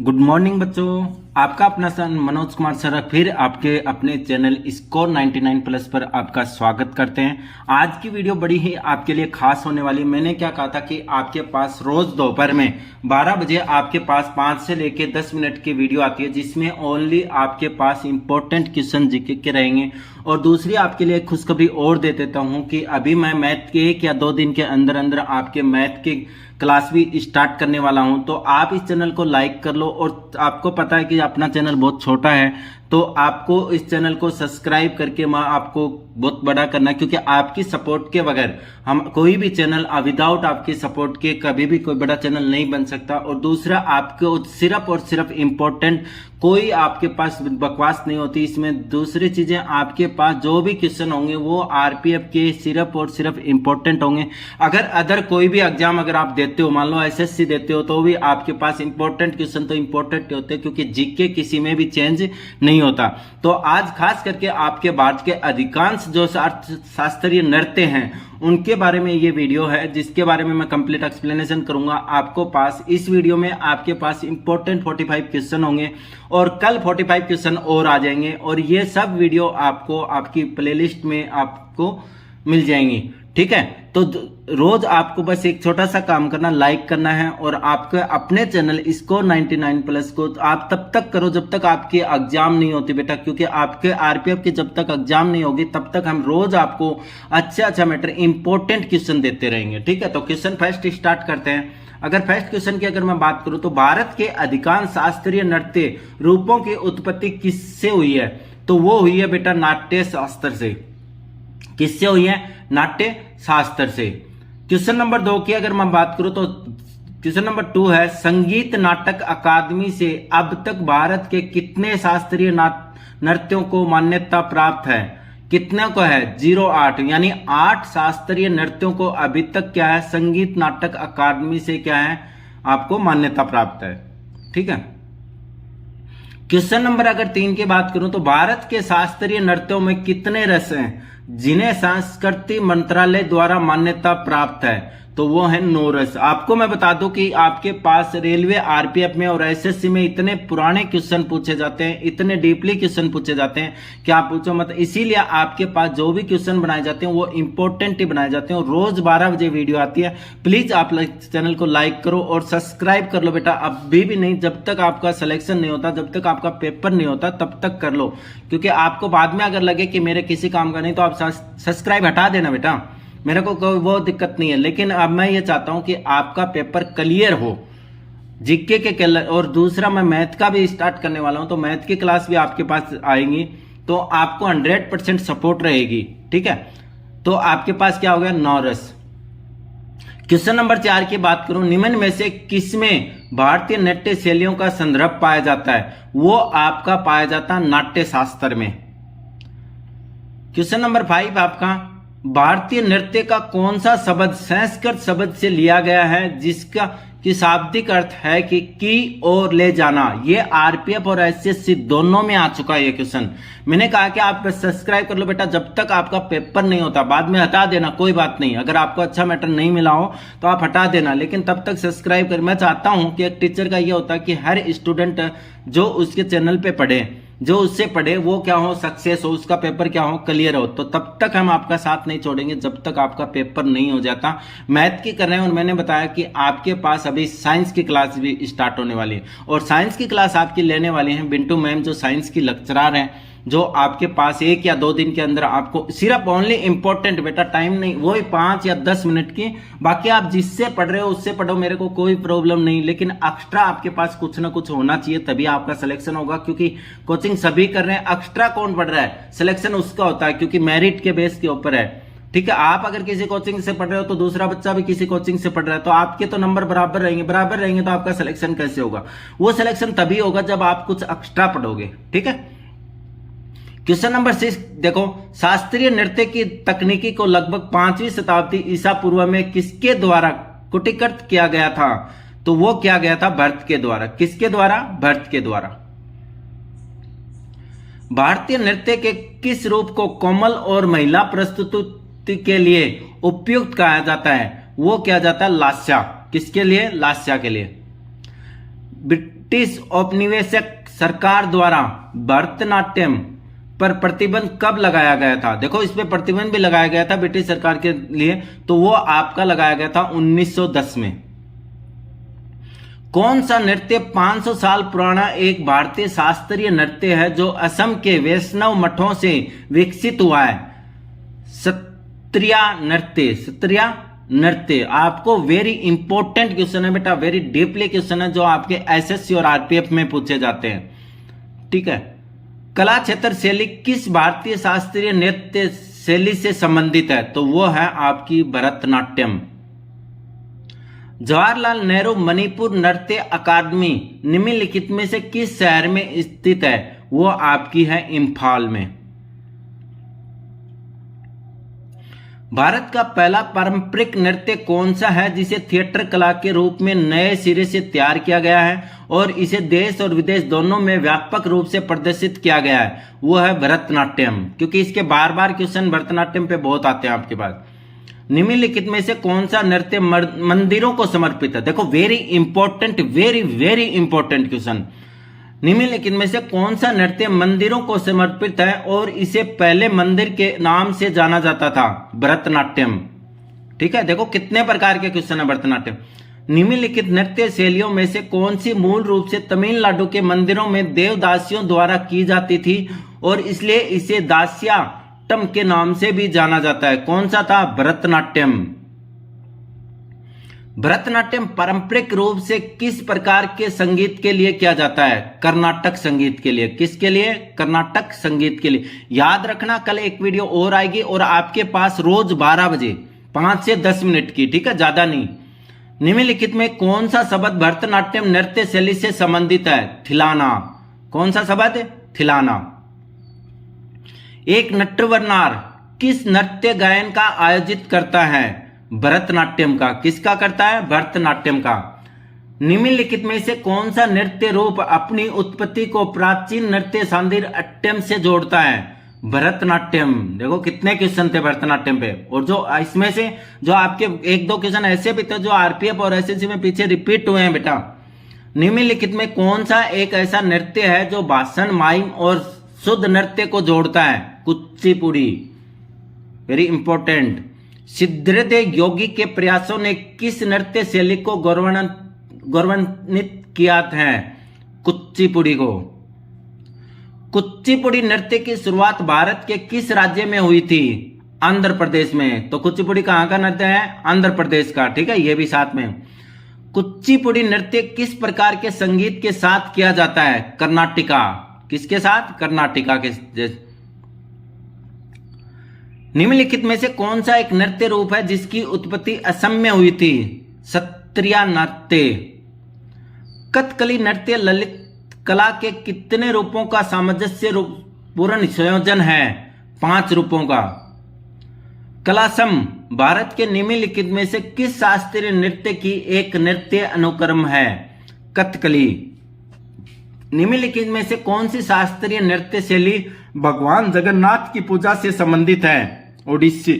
Good morning बच्चों, आपका अपना सन मनोज कुमार सर फिर आपके अपने चैनल स्कोर 99 प्लस पर आपका स्वागत करते हैं। आज की वीडियो बड़ी ही आपके लिए खास होने वाली। मैंने क्या कहा था कि आपके पास रोज दोपहर में 12 बजे आपके पास 5 से लेके 10 मिनट की वीडियो आती है, जिसमें ओनली आपके पास इंपॉर्टेंट क्वेश्चन जीके के रहेंगे। और दूसरी आपके लिए खुशखबरी और दे देता हूं कि अभी मैं मैथ के 1 या 2 दिन के अंदर अंदर आपके मैथ के क्लास भी स्टार्ट करने वाला हूं। तो आप इस चैनल को लाइक कर लो, और आपको पता है कि अपना चैनल बहुत छोटा है, तो आपको इस चैनल को सब्सक्राइब करके मैं आपको बहुत बड़ा करना है, क्योंकि आपकी सपोर्ट के बगैर हम कोई भी चैनल विदाउट आपकी सपोर्ट के कभी भी कोई बड़ा चैनल नहीं बन सकता। और दूसरा, आपको सिर्फ और सिर्फ इम्पोर्टेंट, कोई आपके पास बकवास नहीं होती इसमें। दूसरी चीजें, आपके पास जो भी क्वेश्चन होंगे वो आरपीएफ के सिर्फ और सिर्फ इम्पोर्टेंट होंगे। अगर अदर कोई भी एग्जाम अगर आप देते हो, मान लो एसएससी देते हो, तो भी आपके पास इंपॉर्टेंट क्वेश्चन तो इंपॉर्टेंट होते हैं, क्योंकि जीके किसी में भी चेंज नहीं होता। तो आज खास करके आपके भारत के अधिकांश जो अर्थशास्त्रीय नृत्य हैं उनके बारे में ये वीडियो है, जिसके बारे में मैं कंप्लीट एक्सप्लेनेशन करूंगा। आपको पास इस वीडियो में आपके पास इंपॉर्टेंट 45 क्वेश्चन होंगे, और कल 45 क्वेश्चन और आ जाएंगे, और ये सब वीडियो आपको आपकी प्लेलिस्ट में आपको मिल जाएंगी। ठीक है, तो रोज आपको बस एक छोटा सा काम करना, लाइक करना है, और आपके अपने चैनल स्कोर 99 प्लस को आप तब तक करो जब तक आपकी एग्जाम नहीं होती बेटा, क्योंकि आपके आरपीएफ की जब तक एग्जाम नहीं होगी तब तक हम रोज आपको अच्छा मैटर इंपॉर्टेंट क्वेश्चन देते रहेंगे। ठीक है, तो क्वेश्चन फर्स्ट स्टार्ट करते हैं। अगर फर्स्ट क्वेश्चन की अगर मैं बात करूं तो भारत के अधिकांश शास्त्रीय नृत्य रूपों की उत्पत्ति किससे हुई है? तो वो हुई है बेटा नाट्य शास्त्र से। किससे हुई है? नाट्य शास्त्र से। क्वेश्चन नंबर 2 की अगर मैं बात करूं तो क्वेश्चन नंबर 2 है, संगीत नाटक अकादमी से अब तक भारत के कितने शास्त्रीय नृत्यों को मान्यता प्राप्त है? कितने को है? 08, यानी 8 शास्त्रीय नृत्यों को अभी तक क्या है, संगीत नाटक अकादमी से क्या है, आपको मान्यता प्राप्त है। ठीक है, क्वेश्चन नंबर अगर 3 की बात करूं तो भारत के शास्त्रीय नृत्यों में कितने रस हैं जिन्हें संस्कृति मंत्रालय द्वारा मान्यता प्राप्त है? तो वो है 9 रस। आपको मैं बता दूं कि आपके पास रेलवे, आरपीएफ में और एसएससी में इतने पुराने क्वेश्चन पूछे जाते हैं, इतने डीपली क्वेश्चन पूछे जाते हैं कि आप पूछो मत। इसीलिए आपके पास जो भी क्वेश्चन बनाए जाते हैं वो इंपॉर्टेंट ही बनाए जाते हैं। रोज 12 बजे वीडियो आती है। प्लीज आप चैनल को लाइक करो और सब्सक्राइब कर लो बेटा। अभी भी नहीं, जब तक आपका सिलेक्शन नहीं होता, जब तक आपका पेपर नहीं होता, तब तक कर लो, क्योंकि आपको बाद में अगर लगे कि मेरे किसी काम का नहीं, तो आप सब्सक्राइब हटा देना बेटा, मेरे को कोई वो दिक्कत नहीं है। लेकिन अब मैं ये चाहता हूं कि आपका पेपर क्लियर हो जीके के कलर। और दूसरा, मैं मैथ का भी स्टार्ट करने वाला हूं, तो मैथ की क्लास भी आपके पास आएंगी, तो आपको 100% सपोर्ट रहेगी। ठीक है, तो आपके पास क्या हो गया? 9 रस। क्वेश्चन नंबर 4 की बात करूं, निम्न में से किसमें भारतीय नाट्य शैलियों का संदर्भ पाया जाता है? वो आपका पाया जाता है नाट्य शास्त्र में। क्वेश्चन नंबर 5 आपका, भारतीय नृत्य का कौन सा शब्द संस्कृत शब्द से लिया गया है जिसका कि शाब्दिक अर्थ है कि की ओर ले जाना? ये आरपीएफ और एसएससी दोनों में आ चुका है ये क्वेश्चन। मैंने कहा कि आप सब्सक्राइब कर लो बेटा, जब तक आपका पेपर नहीं होता। बाद में हटा देना, कोई बात नहीं, अगर आपको अच्छा मैटर नहीं मिला हो तो आप हटा देना, लेकिन तब तक सब्सक्राइब कर। मैं चाहता हूं कि एक टीचर का ये होता है कि हर स्टूडेंट जो उसके चैनल पे पढ़े, जो उससे पढ़े, वो क्या हो, सक्सेस हो, उसका पेपर क्या हो, क्लियर हो। तो तब तक हम आपका साथ नहीं छोड़ेंगे जब तक आपका पेपर नहीं हो जाता। मैथ की कर रहे हैं, और मैंने बताया कि आपके पास अभी साइंस की क्लास भी स्टार्ट होने वाली है, और साइंस की क्लास आपकी लेने वाली है बिंटू मैम, जो साइंस की लेक्चरर हैं, जो आपके पास 1 या 2 दिन के अंदर आपको सिर्फ ओनली इंपॉर्टेंट बेटा, टाइम नहीं, वही 5 या 10 मिनट की, बाकी आप जिससे पढ़ रहे हो उससे पढ़ो, मेरे को कोई प्रॉब्लम नहीं, लेकिन एक्स्ट्रा आपके पास कुछ ना कुछ होना चाहिए, तभी आपका सिलेक्शन होगा। क्योंकि कोचिंग सभी कर रहे हैं, एक्स्ट्रा कौन पढ़ रहा है, सिलेक्शन उसका होता है, क्योंकि मेरिट के बेस के ऊपर है। ठीक है, आप अगर किसी कोचिंग से पढ़ रहे हो तो दूसरा बच्चा भी किसी कोचिंग से पढ़ रहा है, तो आपके तो नंबर बराबर रहेंगे तो आपका सिलेक्शन कैसे होगा? वो सिलेक्शन तभी होगा जब आप कुछ एक्स्ट्रा पढ़ोगे। ठीक है, क्वेश्चन नंबर 6 देखो, शास्त्रीय नृत्य की तकनीकी को लगभग 5वीं शताब्दी ईसा पूर्व में किसके द्वारा कुटीकृत किया गया था? तो वो किया गया था भरत के द्वारा। किसके द्वारा? भरत के द्वारा। भारतीय नृत्य के किस रूप को कोमल और महिला प्रस्तुति के लिए उपयुक्त कहा जाता है? वो किया जाता है लास्या। किसके लिए? लास्या के लिए। ब्रिटिश औपनिवेशिक सरकार द्वारा भरतनाट्यम पर प्रतिबंध कब लगाया गया था? देखो इस पे प्रतिबंध भी लगाया गया था ब्रिटिश सरकार के लिए, तो वो आपका लगाया गया था 1910 में। कौन सा नृत्य 500 साल पुराना एक भारतीय शास्त्रीय नृत्य है जो असम के वैष्णव मठों से विकसित हुआ है? सत्रिया नृत्य। सत्रिया नृत्य आपको वेरी इंपॉर्टेंट क्वेश्चन है बेटा, वेरी डीपली क्वेश्चन है जो आपके एसएससी और आरपीएफ में पूछे जाते हैं। ठीक है। कला क्षेत्र शैली किस भारतीय शास्त्रीय नृत्य शैली से संबंधित है? तो वो है आपकी भरतनाट्यम। जवाहरलाल नेहरू मणिपुर नृत्य अकादमी निम्नलिखित में से किस शहर में स्थित है? वो आपकी है इम्फाल में। भारत का पहला पारंपरिक नृत्य कौन सा है जिसे थिएटर कला के रूप में नए सिरे से तैयार किया गया है और इसे देश और विदेश दोनों में व्यापक रूप से प्रदर्शित किया गया है? वो है भरतनाट्यम, क्योंकि इसके बार बार क्वेश्चन भरतनाट्यम पे बहुत आते हैं आपके पास। निम्नलिखित में से कौन सा नृत्य मंदिरों को समर्पित है? देखो very important, very very important question. निम्नलिखित में से कौन सा नृत्य मंदिरों को समर्पित है और इसे पहले मंदिर के नाम से जाना जाता था? भरतनाट्यम। ठीक है। देखो कितने प्रकार के क्वेश्चन है भरतनाट्यम। निम्नलिखित नृत्य शैलियों में से कौन सी मूल रूप से तमिलनाडु के मंदिरों में देवदासियों द्वारा की जाती थी और इसलिए इसे दास्याटम के नाम से भी जाना जाता है? कौन सा था? भरतनाट्यम। भरतनाट्यम पारंपरिक रूप से किस प्रकार के संगीत के लिए किया जाता है? कर्नाटक संगीत के लिए। किसके लिए? कर्नाटक संगीत के लिए। याद रखना कल एक वीडियो और आएगी और आपके पास रोज 12 बजे 5 से 10 मिनट की, ठीक है, ज्यादा नहीं। निम्नलिखित में कौन सा शब्द भरतनाट्यम नृत्य शैली से संबंधित है? थिलाना। कौन सा शब्द? थिलाना। एक नटवर्नार किस नृत्य गायन का आयोजित करता है? भरतनाट्यम का। किसका करता है? भरतनाट्यम का। निम्नलिखित में से कौन सा नृत्य रूप अपनी उत्पत्ति को प्राचीन नृत्य शांडिल्यम से जोड़ता है? भरतनाट्यम। देखो कितने क्वेश्चन थे भरतनाट्यम पे, और जो इसमें से जो आपके 1-2 क्वेश्चन ऐसे भी थे जो आरपीएफ और एसएससी में पीछे रिपीट हुए हैं बेटा। निम्नलिखित में कौन सा एक ऐसा नृत्य है जो भाषण, माइम और शुद्ध नृत्य को जोड़ता है? कुचिपुड़ी। Very important. सिद्धेश्वर योगी के प्रयासों ने किस नृत्य शैली को गौरवान्वित किया है? कुचिपुड़ी को। कुचिपुड़ी नृत्य की शुरुआत भारत के किस राज्य में हुई थी? आंध्र प्रदेश में। तो कुचिपुड़ी कहाँ का नृत्य है? आंध्र प्रदेश का। ठीक है, ये भी साथ में। कुचिपुड़ी नृत्य किस प्रकार के संगीत के साथ किया जाता है? कर्नाटिका। किसके साथ? कर्नाटिका के। निम्नलिखित में से कौन सा एक नृत्य रूप है जिसकी उत्पत्ति असम में हुई थी? सत्रिया नृत्य। कथकली नृत्य ललित कला के कितने रूपों का सामंजस्य पूर्ण संयोजन है? 5 रूपों का। कलासम भारत के निम्नलिखित में से किस शास्त्रीय नृत्य की एक नृत्य अनुक्रम है? कथकली। निम्नलिखित में से कौन सी शास्त्रीय नृत्य शैली भगवान जगन्नाथ की पूजा से संबंधित है? ओडिसी।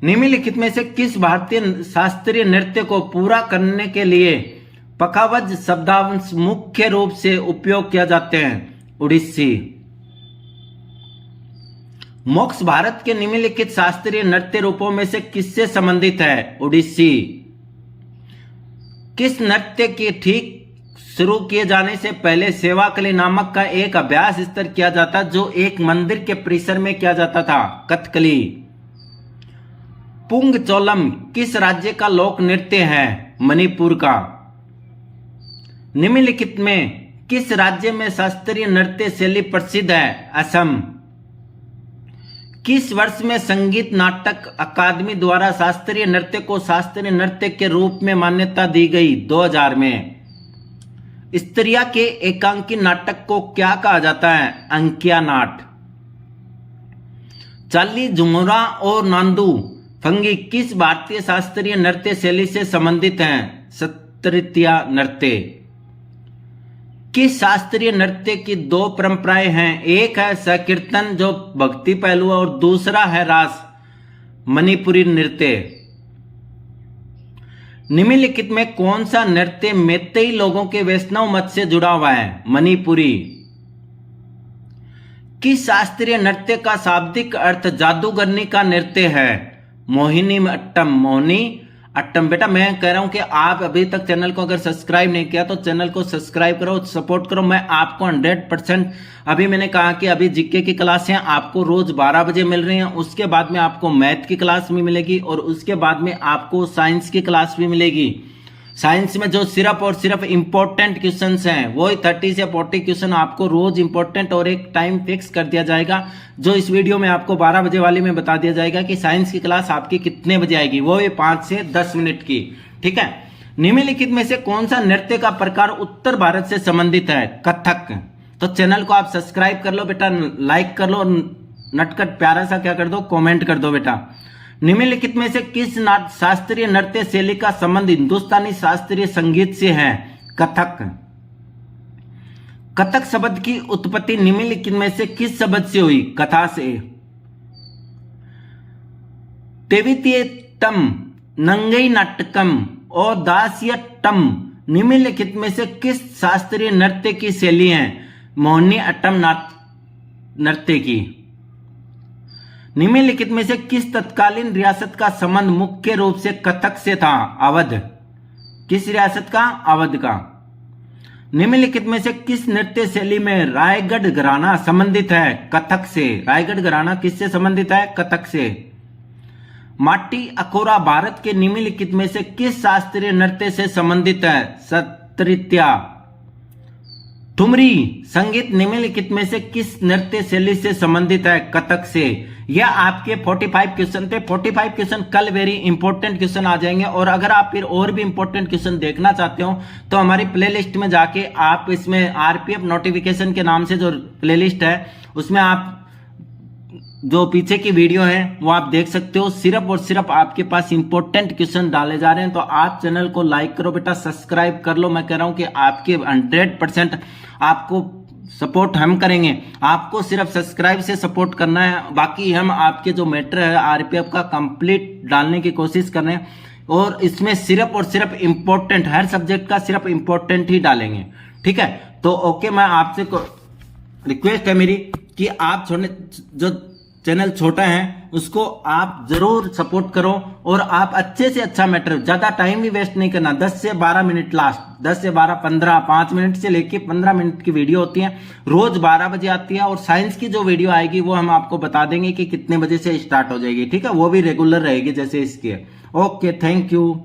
निम्नलिखित में से किस भारतीय शास्त्रीय नृत्य को पूरा करने के लिए पखावज शब्दांश मुख्य रूप से उपयोग किया जाते हैं? ओडिसी। मोक्ष भारत के निम्नलिखित शास्त्रीय नृत्य रूपों में से किससे संबंधित है? ओडिसी। किस नृत्य के ठीक शुरू किए जाने से पहले सेवाकली नामक का एक अभ्यास स्तर किया जाता जो एक मंदिर के परिसर में किया जाता था? कथकली। पुंगचोलम किस राज्य का लोक नृत्य है? मणिपुर का। निम्नलिखित में किस राज्य में शास्त्रीय नृत्य शैली प्रसिद्ध है? असम। किस वर्ष में संगीत नाटक अकादमी द्वारा शास्त्रीय नृत्य को शास्त्रीय नृत्य के रूप में मान्यता दी गई? 2000 में। स्त्रिया के एकांकी नाटक को क्या कहा जाता है? अंकिया नाट। चाली, झुमुरा और नांदू फंगी किस भारतीय शास्त्रीय नृत्य शैली से संबंधित हैं? सत्रिया नृत्य। किस शास्त्रीय नृत्य की 2 परंपराएं हैं? एक है संकीर्तन जो भक्ति पहलू है और दूसरा है रास मणिपुरी नृत्य। निम्नलिखित में कौन सा नृत्य मैतेई लोगों के वैष्णव मत से जुड़ा हुआ है? मणिपुरी। किस शास्त्रीय नृत्य का शाब्दिक अर्थ जादूगरनी का नृत्य है? मोहिनी अट्टम। मोहिनी अट्टम। बेटा मैं कह रहा हूं कि आप अभी तक चैनल को अगर सब्सक्राइब नहीं किया तो चैनल को सब्सक्राइब करो, सपोर्ट करो। मैं आपको 100% अभी मैंने कहा कि अभी जीके की क्लासें आपको रोज 12 बजे मिल रही हैं, उसके बाद में आपको मैथ की क्लास भी मिलेगी और उसके बाद में आपको साइंस की क्लास भी मिलेगी। साइंस में जो सिर्फ और सिर्फ इंपॉर्टेंट क्वेश्चंस हैं वही 30 से 40 क्वेश्चन आपको रोज इंपॉर्टेंट और एक टाइम फिक्स कर दिया जाएगा, जो इस वीडियो में आपको 12 बजे वाली में बता दिया जाएगा कि साइंस की क्लास आपकी कितने बजे आएगी, वो 5 से 10 मिनट की। ठीक है। निम्नलिखित में से कौन सा नृत्य का प्रकार उत्तर भारत से संबंधित है? कथक। तो चैनल को आप सब्सक्राइब कर लो बेटा, लाइक कर लो, नटखट प्यारा सा क्या कर दो, कॉमेंट कर दो बेटा। निम्नलिखित में से किस शास्त्रीय नृत्य शैली का संबंध हिंदुस्तानी शास्त्रीय संगीत से है? कथक। कथक शब्द की उत्पत्ति निम्नलिखित में से किस शब्द से हुई? कथा से। तेवितियट्टम, नंगई नाटकम और दास्यट्टम निम्नलिखित में से किस शास्त्रीय नृत्य की शैली है? मोहिनी अट्टम नृत्य की। निम्नलिखित में से किस तत्कालीन रियासत का संबंध मुख्य रूप से कथक से था? अवध। किस रियासत का? अवध का। निम्नलिखित में से किस नृत्य शैली में रायगढ़ घराना संबंधित है? कथक से। रायगढ़ घराना किससे संबंधित है? कथक से। माटी अखोरा भारत के निम्नलिखित में से किस शास्त्रीय नृत्य से संबंधित है? सत्रित्या। ठुमरी संगीत निम्नलिखित में से किस नृत्य शैली से संबंधित है? कथक से। यह आपके 45 क्वेश्चन थे। 45 क्वेश्चन कल वेरी इंपॉर्टेंट क्वेश्चन आ जाएंगे, और अगर आप फिर और भी इंपॉर्टेंट क्वेश्चन देखना चाहते हो तो हमारी प्लेलिस्ट में जाके आप इसमें आरपीएफ नोटिफिकेशन के नाम से जो प्लेलिस्ट है उसमें आप जो पीछे की वीडियो है वो आप देख सकते हो। सिर्फ और सिर्फ आपके पास इंपॉर्टेंट क्वेश्चन डाले जा रहे हैं, तो आप चैनल को लाइक करो बेटा, सब्सक्राइब कर लो। मैं कह रहा हूं कि आपके 100% आपको सपोर्ट हम करेंगे, आपको सिर्फ सब्सक्राइब से सपोर्ट करना है। बाकी हम आपके जो मैटर है आरपीएफ का कंप्लीट डालने की कोशिश कर रहे हैं, और इसमें सिर्फ और सिर्फ इंपॉर्टेंट, हर सब्जेक्ट का सिर्फ इंपॉर्टेंट ही डालेंगे। ठीक है। तो ओके, मैं आपसे रिक्वेस्ट है मेरी कि आप जो चैनल छोटा है उसको आप जरूर सपोर्ट करो, और आप अच्छे से अच्छा मैटर, ज्यादा टाइम भी वेस्ट नहीं करना। 10 से 12 मिनट लास्ट, 10 से 12, 15, 5 मिनट से लेके 15 मिनट की वीडियो होती है, रोज 12 बजे आती है। और साइंस की जो वीडियो आएगी वो हम आपको बता देंगे कि कितने बजे से स्टार्ट हो जाएगी। ठीक है, वो भी रेगुलर रहेगी जैसे इसकी है। Okay, thank you.